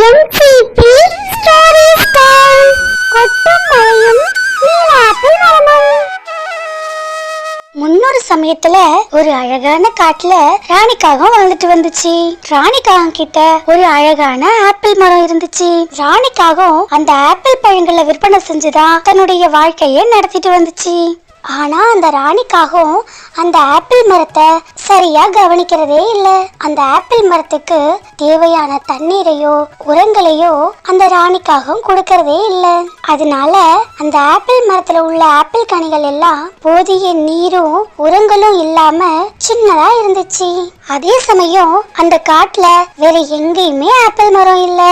NCP story time. கொட்டும் மழையும் நீலாப்பிள் மரமும். முன்னொரு சமயத்துல ஒரு அழகான காட்டுல ராணிக்காகம் வாழ்ந்துட்டு வந்துச்சு. ராணிக்காகம் கிட்ட ஒரு அழகான ஆப்பிள் மரம் இருந்துச்சு. ராணிக்காகம் அந்த ஆப்பிள் பழங்களை விற்பனை செஞ்சுதான் தன்னுடைய வாழ்க்கையை நடத்திட்டு வந்துச்சு. ஆனா அந்த ராணிக்காகவும் அந்த ஆப்பிள் மரத்தை சரியா கவனிக்கிறதே இல்ல. அந்த ஆப்பிள் மரத்துக்கு தேவையான தண்ணீரையோ உரங்களையோ அந்த ராணிக்காகவும் கொடுக்கறதே இல்ல. அதனால அந்த ஆப்பிள் மரத்துல உள்ள ஆப்பிள் கனிகள் எல்லாம் போதிய நீரும் உரங்களும் இல்லாம சின்னதா இருந்துச்சு. அதே சமயம் அந்த காட்டுல வேற எங்கேயுமே ஆப்பிள் மரம் இல்ல.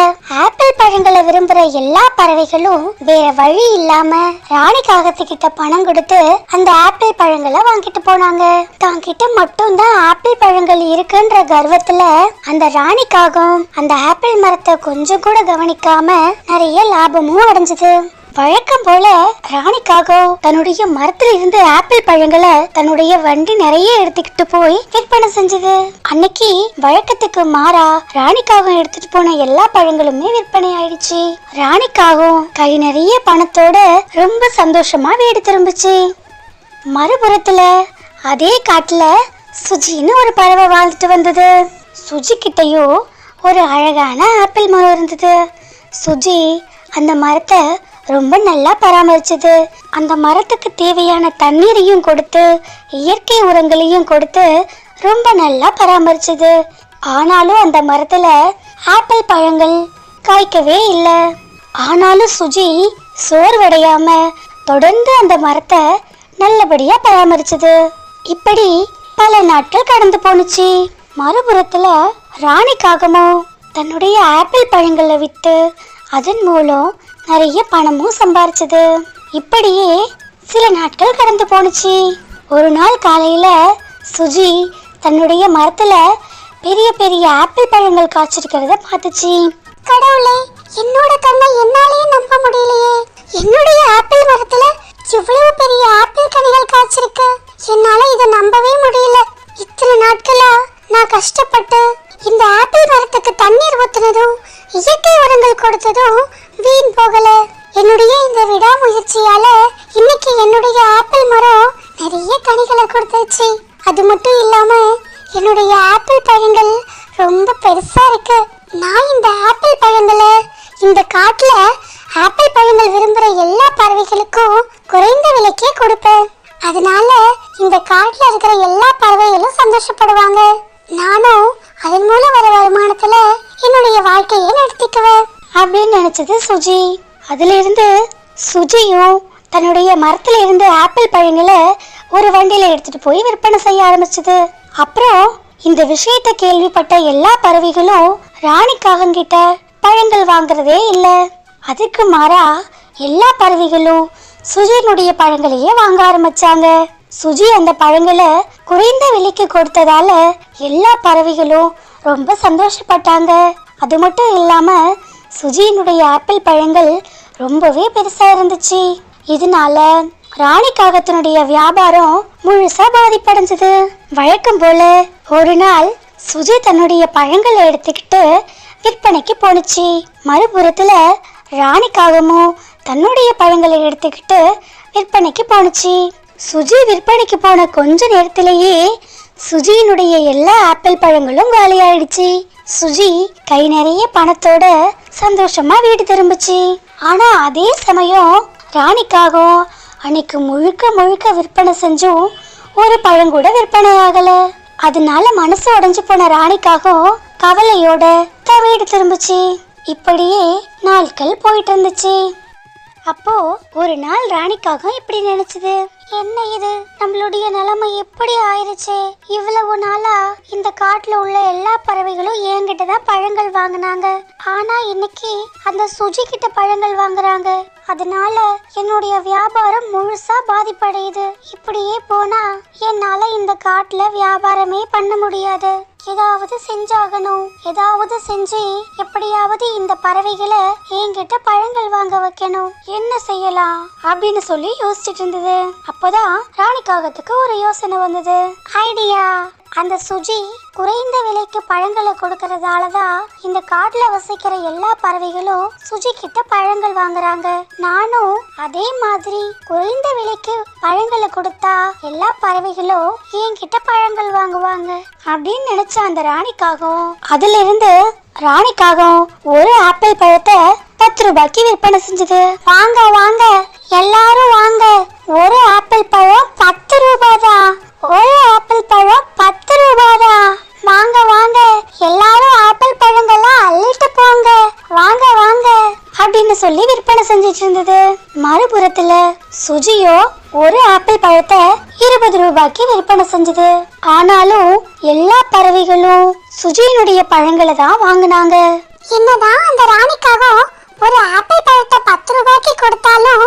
ஆப்பிள் பழங்களை விரும்புற எல்லா பறவைகளும் வேற வழி இல்லாம ராணிக்காகத்துக்கிட்ட பணம் கொடுத்து அந்த ஆப்பிள் பழங்களை வாங்கிட்டு போனாங்க. தான் கிட்ட மட்டும் தான் ஆப்பிள் பழங்கள் இருக்குன்ற கர்வத்துல அந்த ராணிக்காகம் அந்த ஆப்பிள் மரத்தை கொஞ்சம் கூட கவனிக்காம நிறைய லாபமும் அடைஞ்சது. வழக்கம் போல ராணிக்காகம் தன்னுடைய மரத்துல இருந்து ஆப்பிள் பழங்களை தன்னுடைய வண்டி நிறைய எடுத்துக்கிட்டு போய் விற்பனை செஞ்சது. அன்னைக்கு வழக்கத்துக்கு மாறா ராணிக்காகம் எடுத்துட்டு போன எல்லா பழங்களுமே விற்பனை ஆயிடுச்சு. ராணிக்காகம் கை நிறைய பணத்தோட ரொம்ப சந்தோஷமா வீடு திரும்பிச்சு. மறுபுறத்துல அதே காட்டுல சுஜின்னு ஒரு பறவை வாழ்ந்துட்டு வந்தது. சுஜி கிட்டையோ ஒரு அழகான ஆப்பிள் மரம் இருந்தது. சுஜி அந்த மரத்தை ரொம்ப நல்லா பராமரிச்சது. அந்த மரத்துக்கு தேவையான தண்ணீரையும் கொடுத்து இயற்கை உரங்களையும் கொடுத்து ரொம்ப நல்லா பராமரிச்சது. ஆனாலும் அந்த மரத்துல ஆப்பிள் பழங்கள் காய்க்கவே இல்லை. ஆனாலும் சுஜி சோர்வடையாம தொடர்ந்து அந்த மரத்தை நல்லபடியா பராமரிச்சது. இப்படி பல நாட்கள் கடந்து போனுச்சு. மறுபுறத்துல ராணிக்காகமோ தன்னுடைய ஆப்பிள் பழங்களை வித்து அதன் மூலம் நிறைய பணமும் சம்பாரிச்சது. இப்படியே சில நாட்கள் கடந்து போனுச்சு. ஒரு நாள் காலையில சுஜி தன்னுடைய மரத்துல பெரிய பெரிய ஆப்பிள் பழங்கள் காய்ச்சிருக்கிறத பார்த்துச்சு. கடவுளே, என்னோட கண்ணை என்னாலேயே நம்ப முடியலையே. என்னுடைய ஆப்பிள் மரத்துல இவ்வளவு பெரிய ஆப்பிள் கனிகள் காய்ச்சிருக்கு. என்னால இதை நம்பவே முடியல. இத்தனை நாட்களா நான் கஷ்டப்பட்டு இந்த ஆப்பிள் மரத்துக்கு தண்ணீர் ஊத்துனதும் இயற்கை உரங்கள் கொடுத்ததும் வீண் போகல. என்னுடைய இந்த விடாமுயற்சியால இன்னைக்கு என்னுடைய ஆப்பிள் மரம் நிறைய கனிகளை கொடுத்துச்சு. அது மட்டும் இல்லாம என்னுடைய ஆப்பிள் பழங்கள் ரொம்ப பெருசா இருக்கு. நான் இந்த ஆப்பிள் பழங்களை இந்த காட்டுல ஆப்பிள் பழங்கள் விரும்புற எல்லா பறவைகளுக்கும் குறைந்த விலைக்கே கொடுப்பேன். அதனால இந்த காட்டுல இருக்கிற எல்லா பறவைகளும் சந்தோஷப்படுவாங்க. நானும் அதன் மூலம் வர வருமானத்துல என்னுடைய வாழ்க்கையை நடத்திக்குவேன் அப்படின்னு நினைச்சது சுஜி. அதுல இருந்து சுஜியும் தன்னுடைய மரத்துல இருந்து ஆப்பிள் பழங்களை ஒரு வண்டியில எடுத்துட்டு போய் விற்பனை செய்ய ஆரம்பிச்சது. அப்புறம் இந்த விஷயத்தை கேள்விப்பட்ட எல்லா பறவைகளும் ராணிக்காகம் கிட்ட பழங்கள் வாங்குறதே இல்ல. அதுக்கு மாறா எல்லா பறவைகளும் சுஜியினுடைய பழங்களையே வாங்க ஆரம்பிச்சாங்க. சுஜி அந்த பழங்களை குறைந்த விலைக்கு கொடுத்ததால எல்லா பறவைகளும் ரொம்ப சந்தோஷப்பட்டாங்க. அது மட்டும் இல்லாம சுஜியினுடைய ஆப்பிள் பழங்கள் ரொம்பவே பெருசா இருந்துச்சு. இதனால ராணிக்காகத்தினுடைய வியாபாரம் முழுசா பாதிப்படைஞ்சது. வழக்கம் போல ஒரு நாள் சுஜி தன்னுடைய பழங்களை எடுத்துக்கிட்டு விற்பனைக்கு போனுச்சு. மறுபுறத்துல ராணிக்காகமும் தன்னுடைய பழங்களை எடுத்துக்கிட்டு விற்பனைக்கு போனுச்சு. சுஜி விற்பனைக்கு போன கொஞ்ச நேரத்திலேயே சுஜியினுடைய எல்லா ஆப்பிள் பழங்களும் காலியாயிடுச்சு. சுஜி கை நிறைய பணத்தோட சந்தோஷமா வீடு திரும்பிச்சு. ஆனா அதே சமயம் ராணிக்காகவும் அன்னைக்கு முழுக்க முழுக்க விற்பனை செஞ்சும் ஒரு பழங்கூட விற்பனை ஆகல. அதனால மனசு உடைஞ்சு போன ராணிக்காகவும் கவலையோட தான் வீடு திரும்பிச்சு. இப்படியே நாட்கள் போயிட்டு இருந்துச்சு. அப்போ ஒரு நாள் ராணிக்காகவும் இப்படி நினைச்சது, என்ன இது, நம்மளுடைய நிலைமை எப்படி ஆயிருச்சு. இவ்வளவு நாளா இந்த காட்டுல உள்ள எல்லா பறவைகளும் என்கிட்ட தான் பழங்கள் வாங்கினாங்க. ஆனா இன்னைக்கு அந்த சுஜி கிட்ட பழங்கள் வாங்குறாங்க. அதனால என்னுடைய வியாபாரம் முழுசா பாதிப்படையுது. இப்படியே போனா என்னால இந்த காட்டுல வியாபாரமே பண்ண முடியாது. ஏதாவது செஞ்சாகணும். ஏதாவது செஞ்சு எப்படியாவது இந்த பறவைகளை என்கிட்ட பழங்கள் வாங்க வைக்கணும். என்ன செய்யலாம் அப்படின்னு சொல்லி யோசிச்சுட்டு இருந்தது. அப்போதான் ராணிக்காகத்துக்கு ஒரு யோசனை வந்தது. ஐடியா அந்த சுஜி குறைந்த விலைக்கு பழங்களை கொடுக்கறதால தான் இந்த காட்டுல வசிக்கிற எல்லா பறவைகளும் சுஜி கிட்ட பழங்கள் வாங்குறாங்க. நானும் அதே மாதிரி குறைந்த விலைக்கு பழங்களை கொடுத்தா எல்லா பறவைகளும் என்கிட்ட பழங்கள் வாங்குவாங்க அப்படின்னு நினைச்ச அந்த ராணிக்காகவும் அதுல இருந்து ராணிக்காகவும் ஒரு ஆப்பிள் பழத்தை 10 ரூபாய்க்கு விற்பனை செஞ்சது. வாங்க வாங்க எல்லாரும் வாங்க, ஒரு ஆப்பிள் பழம் 10 ரூபாய் தான், ஒரு ஆப்பிள் பழம் 10 ரூபாய் தான், வாங்க வாங்க எல்லாரும் ஆப்பிள் பழங்கள்லாம் அள்ளிட்டு போங்க, வாங்க வாங்க அப்படின்னு சொல்லி விற்பனை செஞ்சிட்டு இருந்தது. மறுபுறத்துல சுஜியோ ஒரு ஆப்பிள் பழத்தை 20 ரூபாய்க்கு விற்பனை செஞ்சது. ஆனாலும் எல்லா பறவைகளும் சுஜியினுடைய பழங்களை தான் வாங்கினாங்க. என்னதான் அந்த ராணிக்காகவும் ஒரு ஆப்பிள் பழத்தை 10 ரூபாய்க்கு கொடுத்தாலும்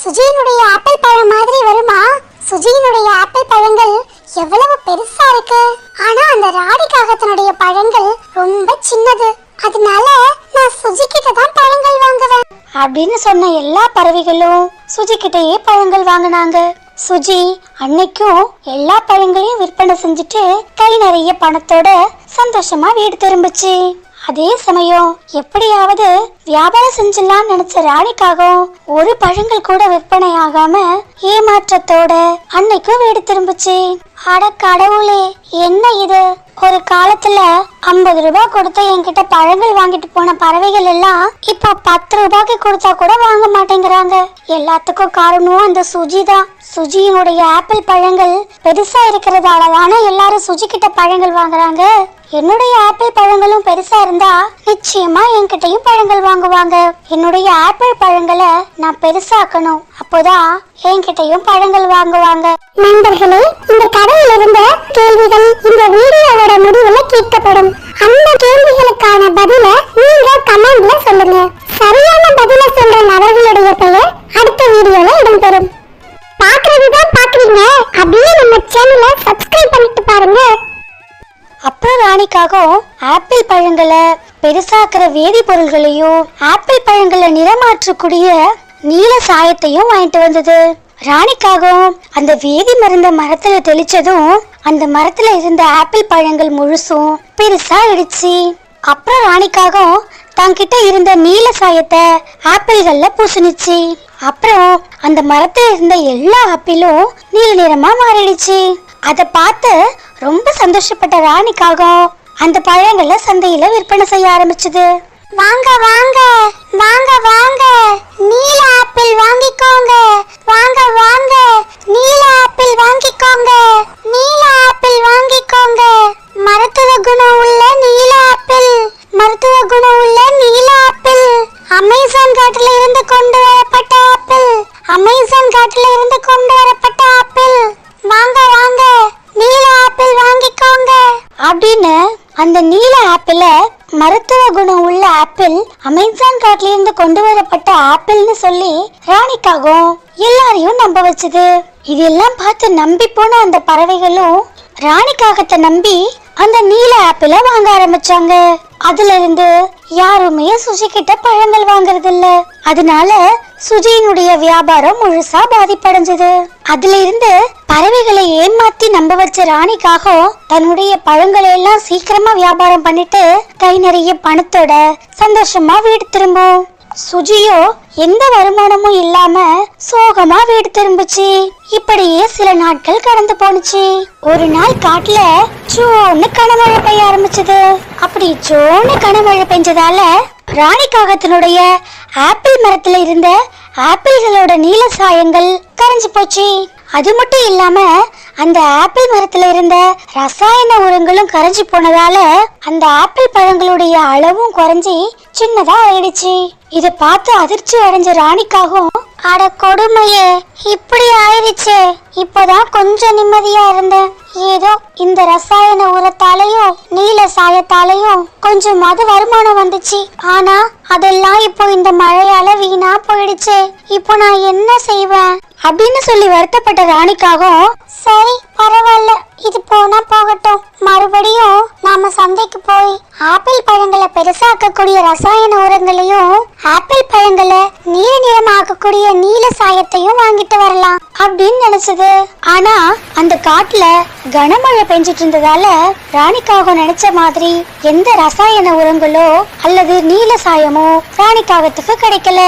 சுஜியினுடைய ஆப்பிள் பழம் மாதிரி வருமா? சுஜியினுடைய ஆப்பிள் பழங்கள் எவ்வளவு பெருசா இருக்கு, ஆனா அந்த ராணிக்காகத்தினுடைய பழங்கள் ரொம்ப சின்னது, அதனால நான் சுஜி கிட்ட தான் பழங்கள் வாங்குவேன் அப்படின்னு சொன்ன எல்லா பறவைகளும் சுஜி கிட்டயே பழங்கள் வாங்கினாங்க. சுஜி அன்னைக்கும் எல்லா பழங்களையும் விற்பனை செஞ்சுட்டு கை நிறைய பணத்தோட சந்தோஷமா வீடு திரும்பிச்சு. அதே சமயம் எப்படியாவது வியாபாரம் செஞ்சிடலாம் நினைச்ச ராணிக்காகவும் ஒரு பழங்கள் கூட விற்பனை ஆகாம ஏமாற்றத்தோட அன்னைக்கும் வீடு திரும்பிச்சு. அட கடவுளே, என்ன இது? ஒரு காலத்துல 50 ரூபாய் கொடுத்த என்கிட்ட பழங்கள் வாங்கிட்டு போன பறவைகள் எல்லாம் இப்போ 10 ரூபாய்க்கு கொடுத்தா கூட வாங்க மாட்டேங்கிறாங்க. எல்லாத்துக்கும் காரணம் அந்த சுஜி தான். சுஜியினுடைய ஆப்பிள் பழங்கள் பெருசா இருக்கிறதால தானே எல்லாரும் சுஜி கிட்ட பழங்கள் வாங்குறாங்க. என்னுடைய ஆப்பிள் பழங்களும் பெருசா இருந்தா நிச்சயமா என்கிட்டயும் பழங்கள் வாங்குவாங்க. என்னுடைய ஆப்பிள் பழங்களை நான் பெருசாக்கணும், அப்போதான் என்கிட்டயும் பழங்கள் வாங்குவாங்க. நண்பர்களே, இந்த கதையில் இருந்த கேள்விகள் இந்த வீடியோவோட முடிவுல கேட்கப்படும். அந்த கேள்விகளுக்கான பதில நீங்க கமெண்ட்ல சொல்லுங்க. சரியான பதில சொல்ற நபர்களுடைய பெயர் அடுத்த வீடியோல இடம்பெறும். பாக்குறதுதான் பாக்குறீங்க, அப்படியே நம்ம சேனலை சப்ஸ்கிரைப் பண்ணிட்டு பாருங்க. அப்புறம் ராணிக்காகவும் ஆப்பிள் பழங்களை பெருசாக்குற வேதிப்பொருள்களையும் ஆப்பிள் பழங்களை நிறமாற்றக்கூடிய நீல சாயத்தையும் வாங்கிட்டு வந்தது. ராணிக்காகவும் அந்த வேதி மருந்த மரத்துல தெளிச்சதும் அந்த மரத்துல இருந்த ஆப்பிள் பழங்கள் முழுசும் பெருசா ஆயிடுச்சு. அப்புறம் ராணிக்காகவும் தங்கிட்ட இருந்த நீல சாயத்தை ஆப்பிள்கள்ல பூசினுச்சு. அப்புறம் அந்த மரத்துல இருந்த எல்லா ஆப்பிளும் நீல நிறமா மாறிடுச்சு. அதை பார்த்து ரொம்ப சந்தோஷப்பட்ட ராணிக்காகவும் அந்த பழங்களை சந்தையில விற்பனை செய்ய ஆரம்பிச்சது. வாங்க வாங்க வாங்க வாங்க, நீல ஆப்பிள் வாங்கிக்கோங்க, வாங்க வாங்க நீல ஆப்பிள் வாங்கிக்கோங்க, நீல ஆப்பிள் வாங்கிக்கோங்க, மருத்துவ குணம் உள்ள நீல ஆப்பிள், மருத்துவ குணம் உள்ள நீல ஆப்பிள், அமேசான் காட்டுல இருந்து கொண்டு வரப்பட்ட ஆப்பிள், அமேசான் காட்டுல இருந்து கொண்டு வரப்பட்ட ஆப்பிள், வாங்க வாங்க நீல ஆப்பிள் வாங்கிக்கோங்க அப்படின்னு அந்த நீல ஆப்பிள மருத்துவ குணம் உள்ள ஆப்பிள், அமேசான் காட்டுல இருந்து கொண்டு வரப்பட்ட ஆப்பிள்னு சொல்லி ராணிக்காகவும் எல்லாரையும் நம்ப வச்சது. இதெல்லாம் பார்த்து நம்பி போன அந்த பறவைகளும் ராணிக்காகத்தை நம்பி அந்த நீல ஆப்பிள வாங்க ஆரம்பிச்சாங்க. அதுல இருந்து யாருமே சுஜி கிட்ட பழங்கள் வாங்குறது இல்ல. அதனால சுஜியினுடைய வியாபாரம் முழுசா பாதிப்படைஞ்சது. அதுல இருந்து பறவைகளை ஏமாத்தி நம்ப வச்ச ராணிக்காகவும் தன்னுடைய பழங்களை எல்லாம் சீக்கிரமா வியாபாரம் பண்ணிட்டு கை நிறைய பணத்தோட சந்தோஷமா வீடு திரும்பும். சுஜியோ எந்த வருமானமும் இல்லாம சோகமா வீடு திரும்பிச்சு. இப்படியே சில நாட்கள் கடந்து போனுச்சு. ஒரு நாள் காட்டுல சோன்னு கனமழை பெய்ய ஆரம்பிச்சது. அப்படி சோன்னு கனமழை பெஞ்சதால ராணிக்காகத்தினுடைய ஆப்பிள் மரத்துல இருந்த ஆப்பிள்களோட நீல சாயங்கள் கரைஞ்சு போச்சு. அது மட்டும் இல்லாம அந்த ஆப்பிள் மரத்துல இருந்த ரசாயன உரங்களும் கரைஞ்சு போனதால அந்த ஆப்பிள் பழங்களுடைய அளவும் குறைஞ்சி சின்னதா ஆயிடுச்சு. இத பார்த்து அதிர்ச்சி அடைஞ்ச ராணிக்காகவும் அட கொடுமையே, இப்படி ஆயிடுச்சு, இப்போதான் கொஞ்சம் நிம்மதியா இருந்தேன். ஏதோ இந்த ரசாயன உரத்தாலையும் நீல சாயத்தாலையும் கொஞ்சமாவது வருமானம் வந்துச்சு. ஆனா அதெல்லாம் இப்போ இந்த மழையால வீணா போயிடுச்சு. இப்போ நான் என்ன செய்வேன் அப்படின்னு சொல்லி வருத்தப்பட்ட ராணிக்காகவும் சரி பரவாயில்ல, இது போனா போகட்டும், மறுபடியும் நாம சந்தைக்கு போய் ஆப்பிள் பழங்களை பெருசாக்கக்கூடிய ரசாயன உரங்களையும் ஆப்பிள் பழங்களை நீல நிறமாக்கக்கூடிய நீல சாயத்தையும் வாங்கிட்டு வரலாம் அப்படின்னு நினைச்சது. ஆனா அந்த காட்டுல கனமழை பெஞ்சிட்டு இருந்ததால ராணிக்காகம் நினைச்ச மாதிரி எந்த ரசாயன உரங்களோ அல்லது நீல சாயமோ ராணிக்காகத்துக்கு கிடைக்கல.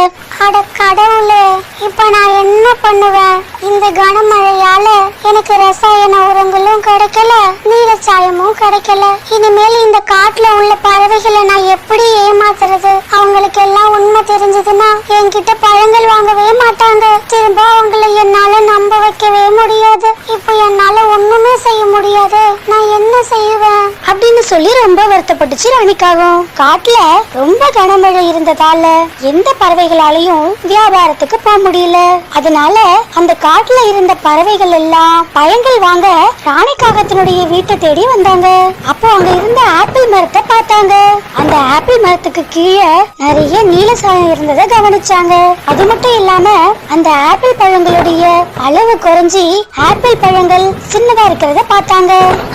அட கடவுளே, இப்ப நான் என்ன பண்ணுவேன்? இந்த கனமழையால எனக்கு ரசாயன உரங்களும் கிடைக்கல, நீல சாயமும் கிடைக்கல. இனிமேல் இந்த காட்டுல உள்ள பறவைகளை நான் எப்படி ஏமாத்துறது? அவங்களுக்கு எல்லாம் உண்மை தெரிஞ்சதுன்னா என்கிட்ட பழங்கள் வாங்கவே மாட்டாங்க. திரும்ப அவங்களை என்னால நம்ப வைக்கவே முடியாது. இப்ப என்னால ஒண்ணுமே செய்ய முடியாது. நான் என்ன செய்வேன் அப்படின்னு சொல்லி ரொம்ப வருத்தப்பட்டுச்சு ராணிக்காகவும். காட்டுல ரொம்ப கனமழை இருந்ததால எந்த பறவைகளாலையும் வியாபாரத்துக்கு போக முடியல. அதனால அந்த காட்டுல இருந்த பறவைகள் எல்லாம் பழங்கள் வாங்க ராணிக்காகத்தினுடைய வீட்டை தேடி வந்தாங்க. அப்போ அங்க இருந்த ஆப்பிள் மரத்தை பார்த்தாங்க. அந்த ஆப்பிள் மரத்துக்கு கீழே நிறைய நீல சாயம் இருந்ததை கவனிச்சாங்க. அது மட்டும் இல்லாம அந்த ஆப்பிள் பழங்களுடைய அளவு குறைஞ்சி ஆப்பிள் பழங்கள் சின்னதா இருக்கிறத பார்த்தாங்க.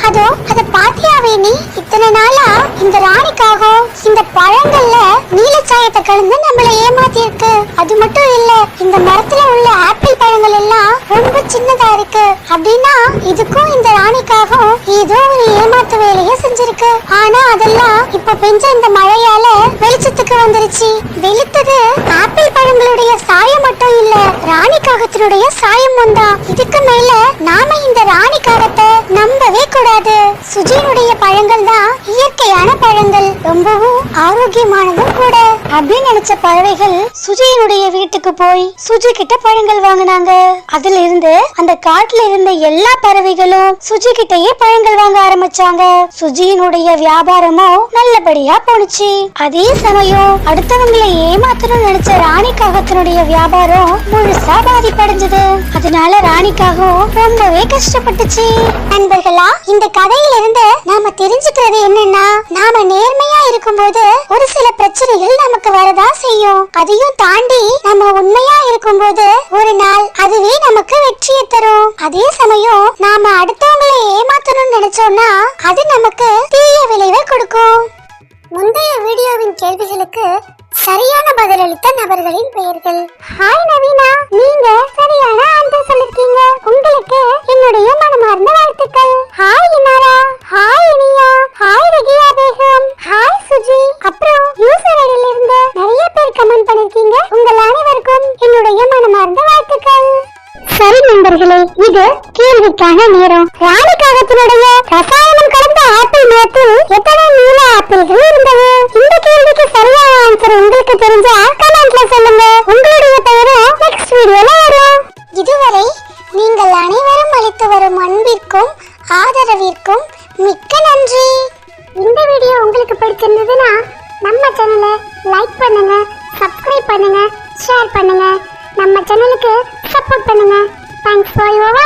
அத பாத்தியாவே நீ? இத்தனை நாளா இந்த ராணிக்காகம் இந்த பழங்கள்ல நீல சாயத்தை கலந்து நம்மள ஏமாத்தி இருக்கு. அது மட்டும் இல்ல, இந்த மரத்துல உள்ள ஆப்பிள் பழங்கள் எல்லாம் ரொம்ப சின்னதா இருக்கு. அப்படின்னா இதுக்கும் இந்த ராணிக்காகம் ஏதோ ஒரு ஏமாத்து வேலையை செஞ்சிருக்கு. ஆனா அதெல்லாம் இப்ப பெஞ்ச இந்த மழையால வெளிச்சத்துக்கு வந்துருச்சு. வெளுத்தது ஆப்பிள் பழங்களுடைய சாயம் மட்டும் இல்ல, ராணிக்காகத்தினுடைய சாயம் வந்தா. இதுக்கு மேல நாம இந்த ராணிக்காகத்தை நம்பவே கூடாது. சுஜியினுடைய பழங்கள் தான் இயற்கையான பழங்கள், ரொம்பவும் ஆரோக்கியமானதும் கூட அப்படின்னு நினைச்ச பறவைகள் சுஜியினுடைய வீட்டுக்கு போய் சுஜி கிட்ட பழங்கள் வாங்கினாங்க. அதுல இருந்து அந்த காட்டுல இருந்த எல்லா பறவைகளும் சுஜி கிட்டயே பழங்கள் வாங்க ஆரம்பிச்சாங்க. சுஜியினுடைய வியாபாரமும் நல்லபடியா போனுச்சு. அதே சமயம் அடுத்தவங்களை ஏமாத்தணும்னு நினைச்ச ராணிக்காகத்தினுடைய வியாபாரம் முழுசா பாதிப்படைஞ்சது. அதனால ராணிக்காகவும் ரொம்பவே கஷ்டப்பட்டுச்சு. நண்பர்களா, இந்த கதையில இருந்து நாம தெரிஞ்சுக்கிறது என்னன்னா, நாம நேர்மையா இருக்கும்போது ஒரு சில பிரச்சனைகள் நமக்கு வரதா செய்யும். அதையும் தாண்டி நம்ம உண்மையா இருக்கும்போது ஒரு நாள் அதுவே நமக்கு வெற்றியை தரும். அதே சமயம் நாம அடுத்தவங்களை ஏமாத்தணும்னு நினைச்சோம்னா அது நமக்கு தீய விளைவை கொடுக்கும். முந்தைய வீடியோவின் கேள்விகளுக்கு சரியான பதிலளித்த நபர்களின் பெயர்கள். ஹாய் நவீனா, நீங்க சரியான ஆன்சர் சொல்லிருக்கீங்க. உங்களுக்கு என்னுடைய மனமார்ந்த வாழ்த்துக்கள். Hi Inara, hi Iniya, hi Rakiya Begum, hi Suji. அப்புறம் யூசர் ஐடியில இருந்து நிறைய பேர் கமெண்ட் பண்ணிருக்கீங்க. உங்கள் அனைவருக்கும் என்னுடைய மனமார்ந்த வாழ்த்துக்கள். சரி நண்பர்களே, இது கேள்விக்கான நேரம். ராணிக்காகத்தினுடைய ரசாயனம் கலந்த ஆப்பிள் மரத்தில் எத்தனை நீல ஆப்பிள்கள் இருந்தது? இந்த கேள்விக்கு சரியான ஆன்சர் உங்களுக்கு தெரிஞ்சா கமெண்ட்ல சொல்லுங்க. உங்களுடைய பெயரும் நெக்ஸ்ட் வீடியோல வரும். இதுவரை நீங்கள் அனைவரும் அளித்து வரும் அன்பிற்கும் ஆதரவிற்கும் மிக்க நன்றி. இந்த வீடியோ உங்களுக்கு பிடிச்சிருந்ததுன்னா நம்ம சேனலை லைக் பண்ணுங்க, சப்ஸ்கிரைப் பண்ணுங்க, ஷேர் பண்ணுங்க, நம்ம சேனலுக்கு சப்போர்ட் பண்ணுங்க. Thanks for your